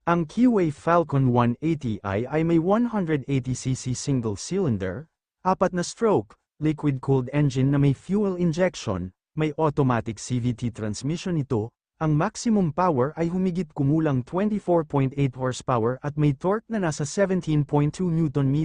Ang QA Falcon 180i ay may 180cc single-cylinder, 4 na stroke, liquid-cooled engine na may fuel injection, may automatic CVT transmission ito, ang maximum power ay humigit kumulang 24.8 horsepower at may torque na nasa 17.2 Nm.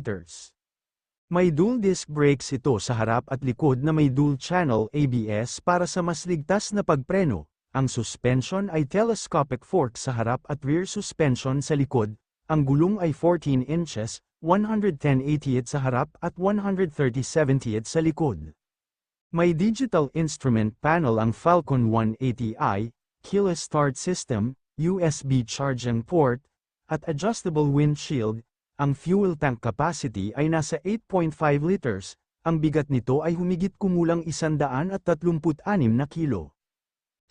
May dual disc brakes ito sa harap at likod na may dual-channel ABS para sa mas ligtas na pagpreno. Ang suspension ay telescopic fork sa harap at rear suspension sa likod. Ang gulong ay 14 inches, 110/80 sa harap at 130/70 sa likod. May digital instrument panel ang Falcon 180i, keyless start system, USB charging port, at adjustable windshield. Ang fuel tank capacity ay nasa 8.5 liters, ang bigat nito ay humigit kumulang 136 na kilo.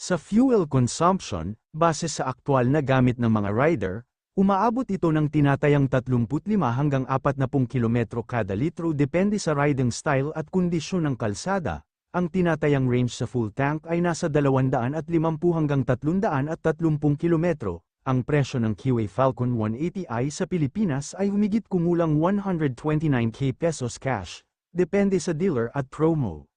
Sa fuel consumption, base sa aktwal na gamit ng mga rider, umaabot ito ng tinatayang 35 hanggang 40 kilometro kada litro depende sa riding style at kondisyon ng kalsada. Ang tinatayang range sa full tank ay nasa 250 hanggang 330 kilometro. Ang presyo ng QA Falcon 180i sa Pilipinas ay humigit kumulang 129k pesos cash, depende sa dealer at promo.